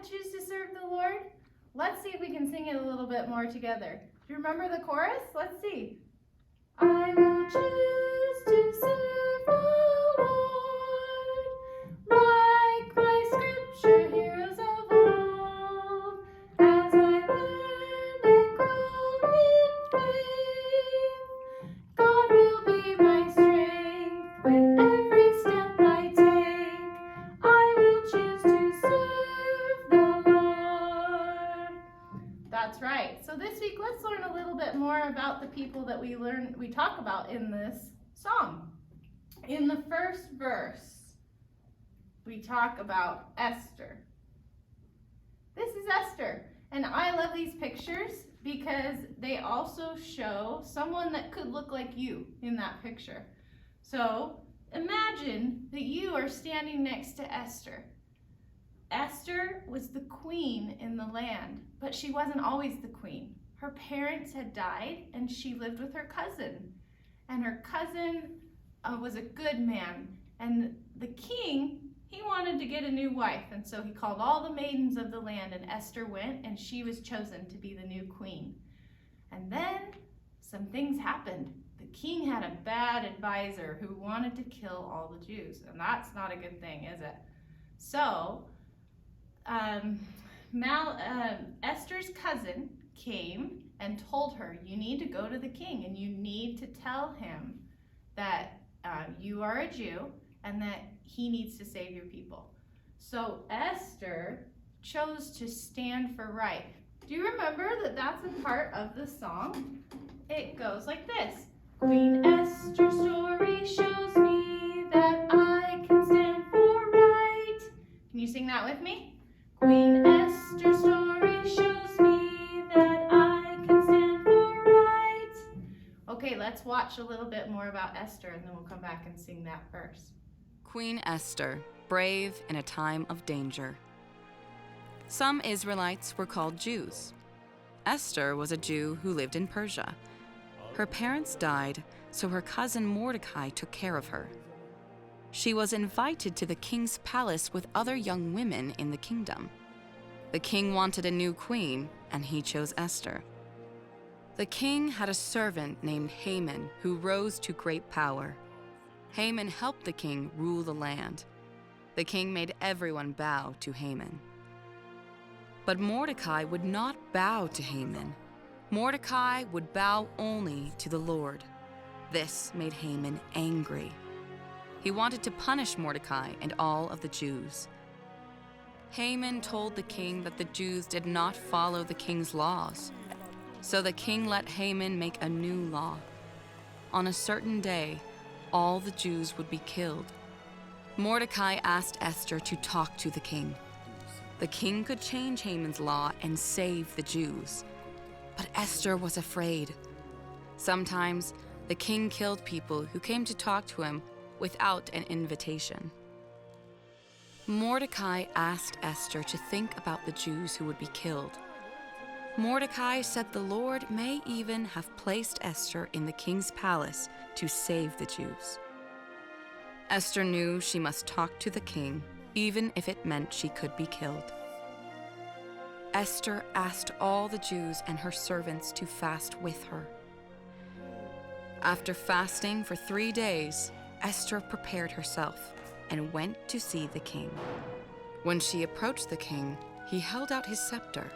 choose to serve the Lord? Let's see if we can sing it a little bit more together. Do you remember the chorus? Let's see. I will choose to serve the Lord, like my scripture heroes of old, as I learn and grow in faith. God will be my strength with every step I take. I will choose to serve the Lord. That's right. So this week, let's learn a little bit more about the people that we talk about in this song. In the first verse, we talk about Esther. This is Esther, and I love these pictures because they also show someone that could look like you in that picture. So imagine that you are standing next to Esther. Esther was the queen in the land, but she wasn't always the queen. Her parents had died, and she lived with her cousin. And her cousin was a good man. And the king, he wanted to get a new wife. And so he called all the maidens of the land, and Esther went, and she was chosen to be the new queen. And then some things happened. The king had a bad advisor who wanted to kill all the Jews. And that's not a good thing, is it? So Esther's cousin came and told her, you need to go to the king and you need to tell him that you are a Jew and that he needs to save your people. So Esther chose to stand for right. Do you remember that that's a part of the song? It goes like this. Queen Esther's story shows me that I can stand for right. Can you sing that with me? Queen Esther's story shows me that I can stand for right. Okay, let's watch a little bit more about Esther and then we'll come back and sing that verse. Queen Esther, brave in a time of danger. Some Israelites were called Jews. Esther was a Jew who lived in Persia. Her parents died, so her cousin Mordecai took care of her. She was invited to the king's palace with other young women in the kingdom. The king wanted a new queen, and he chose Esther. The king had a servant named Haman who rose to great power. Haman helped the king rule the land. The king made everyone bow to Haman. But Mordecai would not bow to Haman. Mordecai would bow only to the Lord. This made Haman angry. He wanted to punish Mordecai and all of the Jews. Haman told the king that the Jews did not follow the king's laws. So the king let Haman make a new law. On a certain day, all the Jews would be killed. Mordecai asked Esther to talk to the king. The king could change Haman's law and save the Jews. But Esther was afraid. Sometimes the king killed people who came to talk to him without an invitation. Mordecai asked Esther to think about the Jews who would be killed. Mordecai said the Lord may even have placed Esther in the king's palace to save the Jews. Esther knew she must talk to the king, even if it meant she could be killed. Esther asked all the Jews and her servants to fast with her. After fasting for 3 days, Esther prepared herself and went to see the king. When she approached the king, he held out his scepter.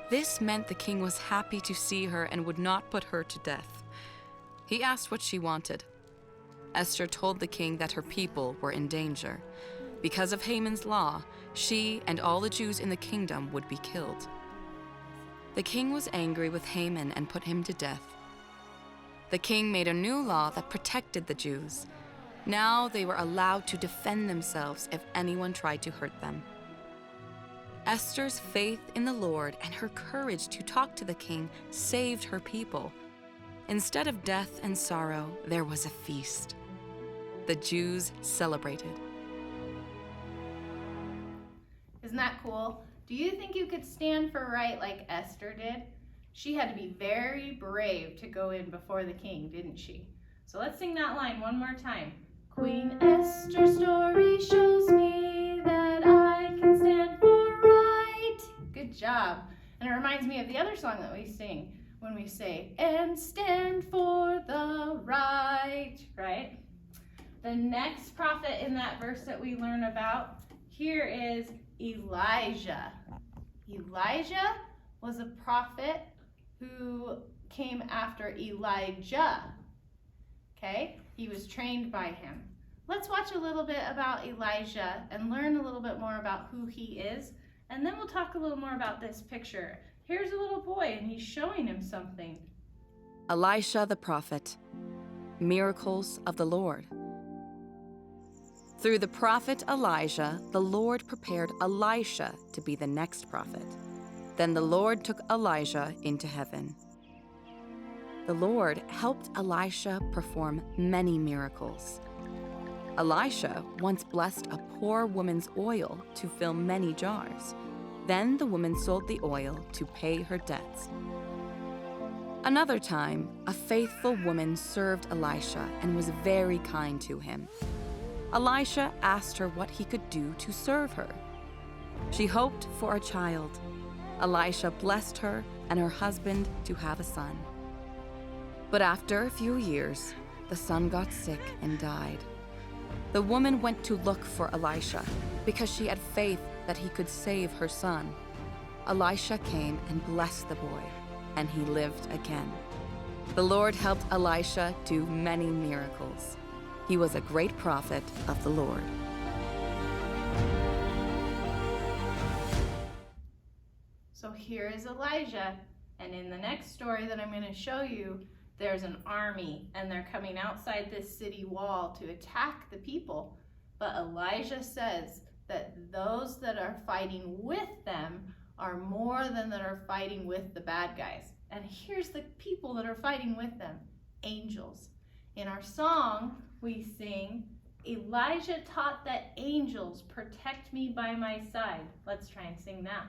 This meant the king was happy to see her and would not put her to death. He asked what she wanted. Esther told the king that her people were in danger. Because of Haman's law, she and all the Jews in the kingdom would be killed. The king was angry with Haman and put him to death. The king made a new law that protected the Jews. Now they were allowed to defend themselves if anyone tried to hurt them. Esther's faith in the Lord and her courage to talk to the king saved her people. Instead of death and sorrow, there was a feast. The Jews celebrated. Isn't that cool? Do you think you could stand for right like Esther did? She had to be very brave to go in before the king, didn't she? So let's sing that line one more time. Queen Esther's story shows me that I can stand for right. And it reminds me of the other song that we sing when we say, and stand for the right, right? The next prophet in that verse that we learn about here is Elijah. Elijah was a prophet who came after Elijah. Okay? He was trained by him. Let's watch a little bit about Elijah and learn a little bit more about who he is. And then we'll talk a little more about this picture. Here's a little boy and he's showing him something. Elisha the prophet. Miracles of the Lord. Through the prophet Elijah, the Lord prepared Elisha to be the next prophet. Then the Lord took Elijah into heaven. The Lord helped Elisha perform many miracles. Elisha once blessed a poor woman's oil to fill many jars. Then the woman sold the oil to pay her debts. Another time, a faithful woman served Elisha and was very kind to him. Elisha asked her what he could do to serve her. She hoped for a child. Elisha blessed her and her husband to have a son. But after a few years, the son got sick and died. The woman went to look for Elisha because she had faith that he could save her son. Elisha came and blessed the boy, and he lived again. The Lord helped Elisha do many miracles. He was a great prophet of the Lord. So here is Elijah, and in the next story that I'm going to show you, there's an army, and they're coming outside this city wall to attack the people. But Elijah says that those that are fighting with them are more than that are fighting with the bad guys. And here's the people that are fighting with them, angels. In our song, we sing, Elijah taught that angels protect me by my side. Let's try and sing that.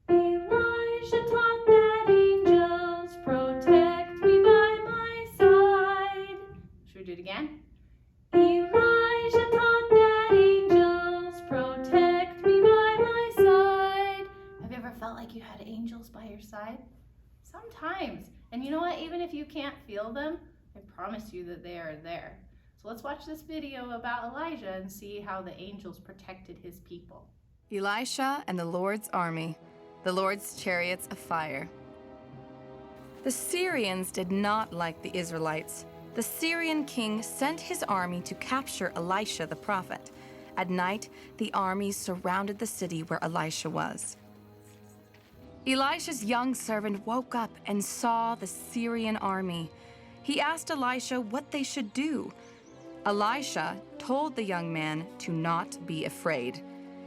Elisha taught that angels protect me by my side. Should we do it again? Elijah taught that angels protect me by my side. Have you ever felt like you had angels by your side? Sometimes. And you know what? Even if you can't feel them, I promise you that they are there. So let's watch this video about Elijah and see how the angels protected his people. Elisha and the Lord's army, the Lord's chariots of fire. The Syrians did not like the Israelites. The Syrian king sent his army to capture Elisha the prophet. At night, the armies surrounded the city where Elisha was. Elisha's young servant woke up and saw the Syrian army. He asked Elisha what they should do. Elisha told the young man to not be afraid.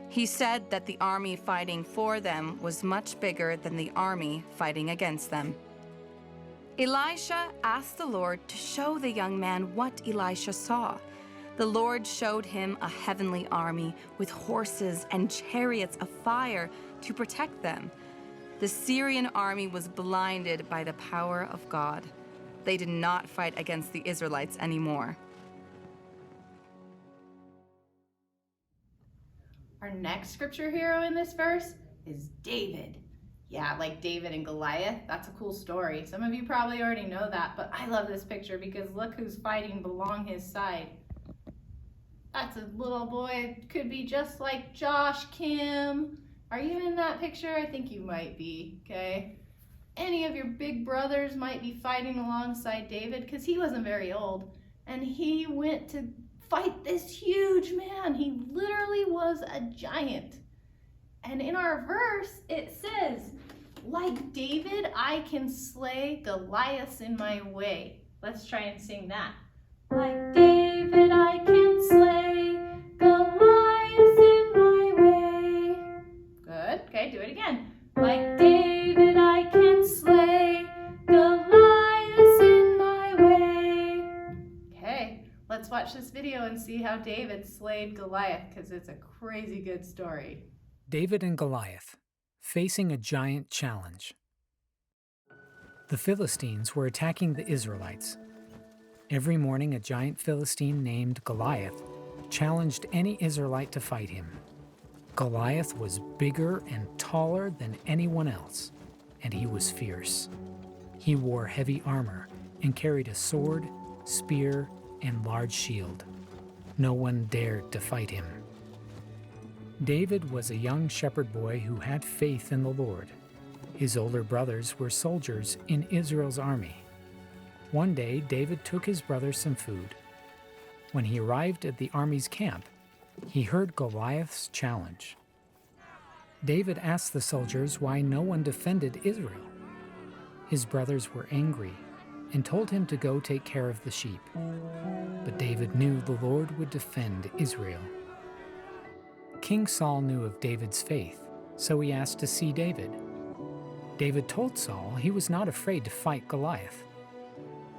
He said that the army fighting for them was much bigger than the army fighting against them. Elisha asked the Lord to show the young man what Elisha saw. The Lord showed him a heavenly army with horses and chariots of fire to protect them. The Syrian army was blinded by the power of God. They did not fight against the Israelites anymore. Our next scripture hero in this verse is David. Yeah, like David and Goliath. That's a cool story. Some of you probably already know that, but I love this picture because look who's fighting along his side. That's a little boy. Could be just like Josh Kim. Are you in that picture? I think you might be, okay? Any of your big brothers might be fighting alongside David because he wasn't very old. And he went to fight this huge man. He literally was a giant. And in our verse, it says, like David, I can slay Goliaths in my way. Let's try and sing that. Like David, I can slay Goliaths in my way. Good. Okay, do it again. Like David, I can slay Goliaths in my way. Okay, let's watch this video and see how David slayed Goliath because it's a crazy good story. David and Goliath, facing a giant challenge. The Philistines were attacking the Israelites. Every morning, a giant Philistine named Goliath challenged any Israelite to fight him. Goliath was bigger and taller than anyone else, and he was fierce. He wore heavy armor and carried a sword, spear, and large shield. No one dared to fight him. David was a young shepherd boy who had faith in the Lord. His older brothers were soldiers in Israel's army. One day, David took his brothers some food. When he arrived at the army's camp, he heard Goliath's challenge. David asked the soldiers why no one defended Israel. His brothers were angry and told him to go take care of the sheep. But David knew the Lord would defend Israel. King Saul knew of David's faith, so he asked to see David. David told Saul he was not afraid to fight Goliath.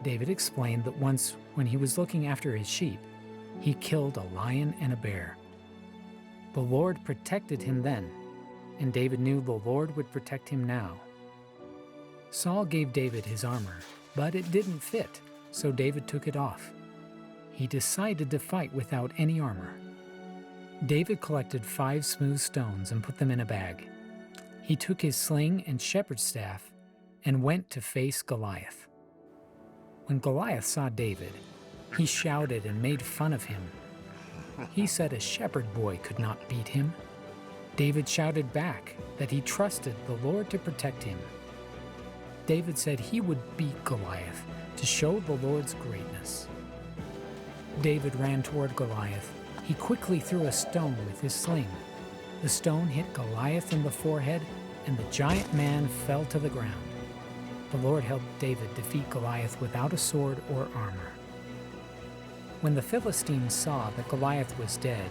David explained that once, when he was looking after his sheep, he killed a lion and a bear. The Lord protected him then, and David knew the Lord would protect him now. Saul gave David his armor, but it didn't fit, so David took it off. He decided to fight without any armor. David collected 5 smooth stones and put them in a bag. He took his sling and shepherd's staff and went to face Goliath. When Goliath saw David, he shouted and made fun of him. He said a shepherd boy could not beat him. David shouted back that he trusted the Lord to protect him. David said he would beat Goliath to show the Lord's greatness. David ran toward Goliath. He quickly threw a stone with his sling. The stone hit Goliath in the forehead, and the giant man fell to the ground. The Lord helped David defeat Goliath without a sword or armor. When the Philistines saw that Goliath was dead,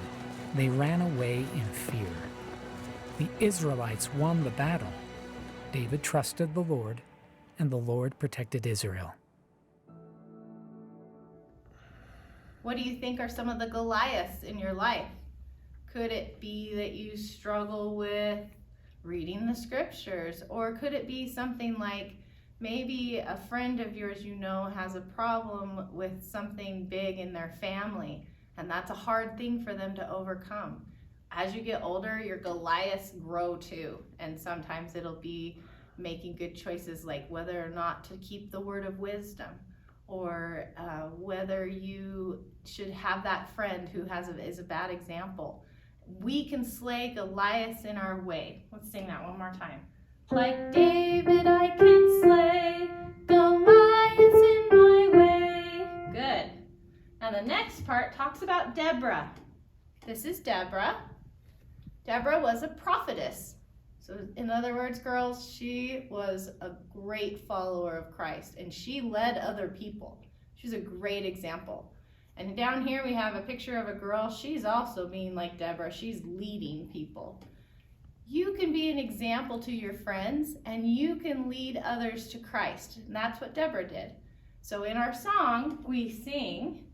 they ran away in fear. The Israelites won the battle. David trusted the Lord, and the Lord protected Israel. What do you think are some of the Goliaths in your life? Could it be that you struggle with reading the scriptures? Or could it be something like maybe a friend of yours you know has a problem with something big in their family, and that's a hard thing for them to overcome? As you get older, your Goliaths grow too, and sometimes it'll be making good choices like whether or not to keep the word of wisdom, or whether you should have that friend who is a bad example. We can slay Goliaths in our way. Let's sing that one more time. Like David, I can slay Goliaths in my way. Good. Now the next part talks about Deborah. This is Deborah. Deborah was a prophetess. So in other words, girls, she was a great follower of Christ, and she led other people. She's a great example. And down here we have a picture of a girl. She's also being like Deborah. She's leading people. You can be an example to your friends, and you can lead others to Christ. And that's what Deborah did. So in our song, we sing,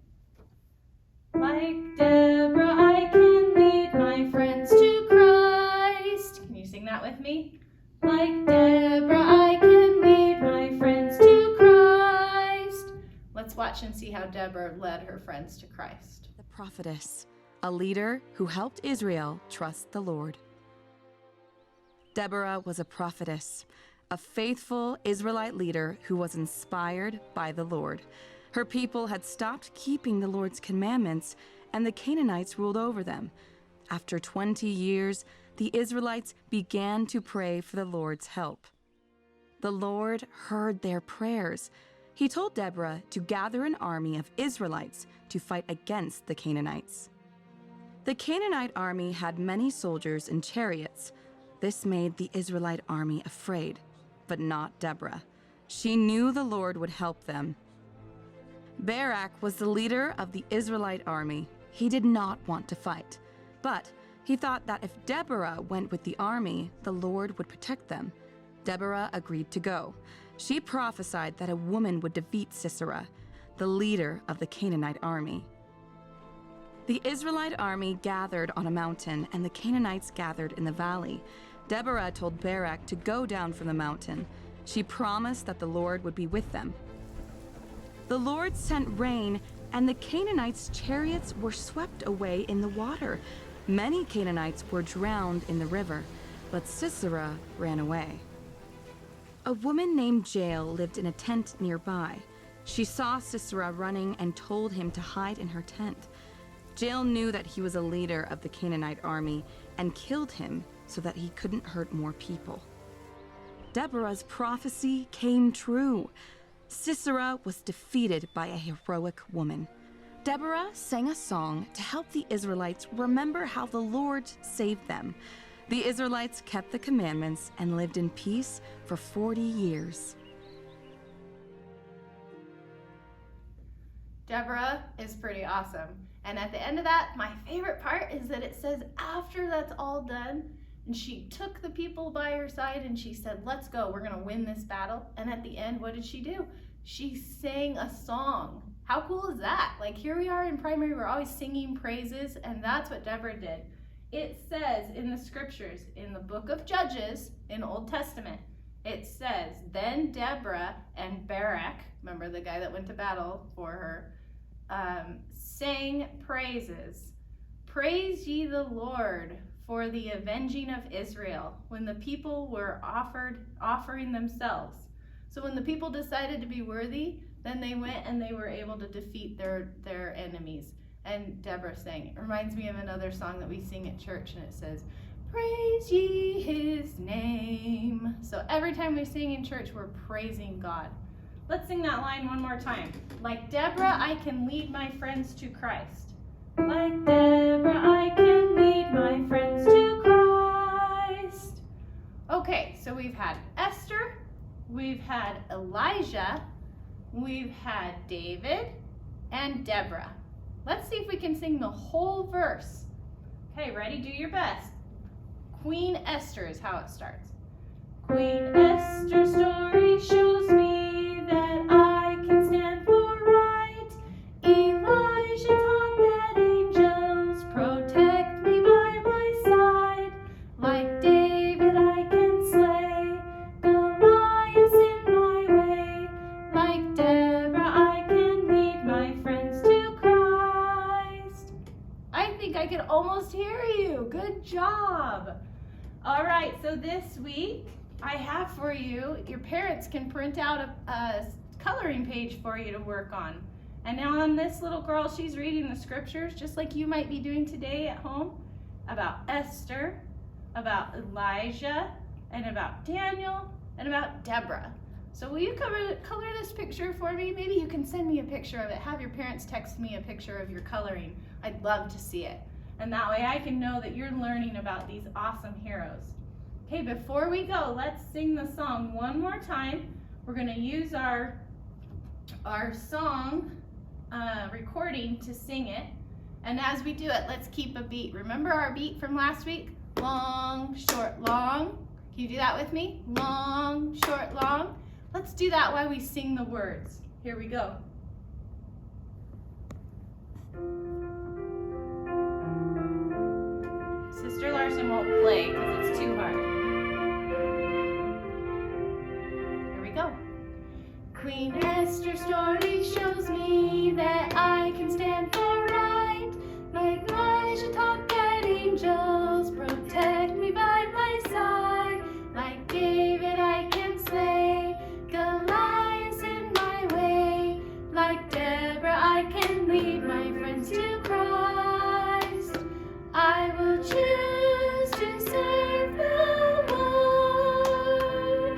like Deborah, I can lead my friends to Christ. Can you sing that with me? Like Deborah, I can lead my friends to Christ. Let's watch and see how Deborah led her friends to Christ. The prophetess, a leader who helped Israel trust the Lord. Deborah was a prophetess, a faithful Israelite leader who was inspired by the Lord. Her people had stopped keeping the Lord's commandments, and the Canaanites ruled over them. After 20 years, the Israelites began to pray for the Lord's help. The Lord heard their prayers. He told Deborah to gather an army of Israelites to fight against the Canaanites. The Canaanite army had many soldiers and chariots. This made the Israelite army afraid, but not Deborah. She knew the Lord would help them. Barak was the leader of the Israelite army. He did not want to fight, but he thought that if Deborah went with the army, the Lord would protect them. Deborah agreed to go. She prophesied that a woman would defeat Sisera, the leader of the Canaanite army. The Israelite army gathered on a mountain, and the Canaanites gathered in the valley. Deborah told Barak to go down from the mountain. She promised that the Lord would be with them. The Lord sent rain, and the Canaanites' chariots were swept away in the water. Many Canaanites were drowned in the river, but Sisera ran away. A woman named Jael lived in a tent nearby. She saw Sisera running and told him to hide in her tent. Jael knew that he was a leader of the Canaanite army and killed him so that he couldn't hurt more people. Deborah's prophecy came true. Sisera was defeated by a heroic woman. Deborah sang a song to help the Israelites remember how the Lord saved them. The Israelites kept the commandments and lived in peace for 40 years. Deborah is pretty awesome. And at the end of that, my favorite part is that it says after that's all done, and she took the people by her side and she said, let's go, we're gonna win this battle. And at the end, what did she do? She sang a song. How cool is that? Like, here we are in primary, we're always singing praises, and that's what Deborah did. It says in the scriptures, in the book of Judges, in Old Testament, it says, then Deborah and Barak, remember the guy that went to battle for her, sang praises. Praise ye the Lord for the avenging of Israel, when the people were offering themselves. So when the people decided to be worthy, then they went and they were able to defeat their enemies. And Deborah sang. It reminds me of another song that we sing at church, and it says, praise ye his name. So every time we sing in church, we're praising God. Let's sing that line one more time. Like Deborah, I can lead my friends to Christ. Like Deborah, I can lead my friends to Christ. Okay, so we've had Esther, we've had Elijah, we've had David, and Deborah. Let's see if we can sing the whole verse. Okay, ready? Do your best. Queen Esther is how it starts. Queen Esther's story shows me that I can stand for right. Elisha taught that angels protect me by my side. Like David I can slay Goliath in my way. Like Deborah I can lead my friends to Christ. I think I can almost hear you. Good job. All right, so this week I have for you, your parents can print out a coloring page for you to work on. And now on this little girl, she's reading the scriptures just like you might be doing today at home about Esther, about Elijah, and about Daniel, and about Deborah. So will you color this picture for me? Maybe you can send me a picture of it. Have your parents text me a picture of your coloring. I'd love to see it. And that way I can know that you're learning about these awesome heroes. Okay, before we go, let's sing the song one more time. We're going to use our song recording to sing it. And as we do it, let's keep a beat. Remember our beat from last week? Long, short, long. Can you do that with me? Long, short, long. Let's do that while we sing the words. Here we go. Sister Larson won't play because it's too hard. Here we go. Queen Esther's story shows me that I can stand for right. Like Elisha taught that angels protect me by my side. Like David I can slay Goliath in my way. Like Deborah I can lead my friends to Christ. I will choose to serve the Lord,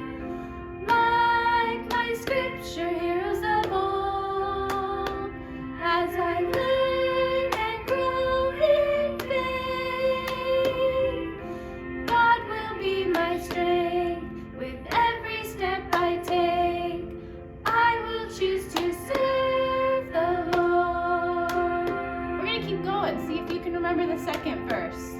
like my scripture heroes of old, as I learn and grow in faith. God will be my strength with every step I take. I will choose to serve the Lord. We're going to keep going. See if you can remember the second verse.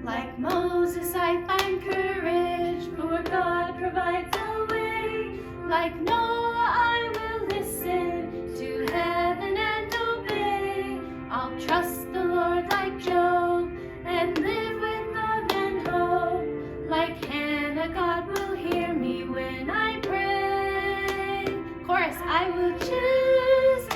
Like Moses, I find courage, for God provides a way. Like Noah, I will listen to heaven and obey. I'll trust the Lord like Job and live with love and hope. Like Hannah, God will hear me when I pray. Chorus, I will choose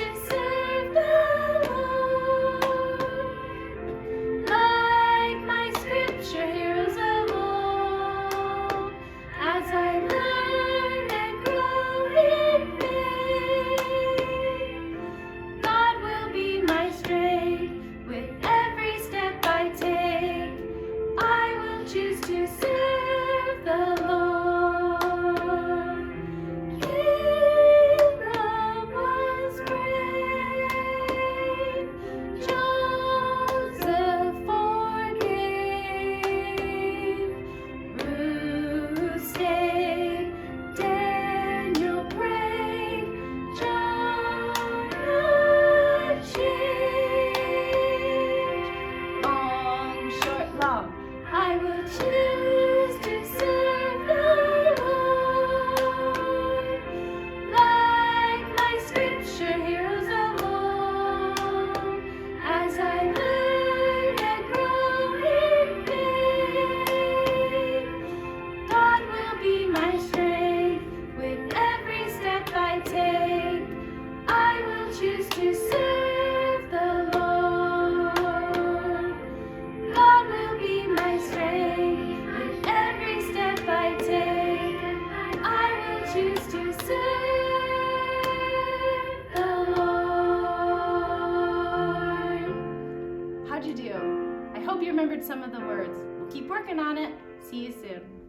you remembered some of the words. We'll keep working on it. See you soon.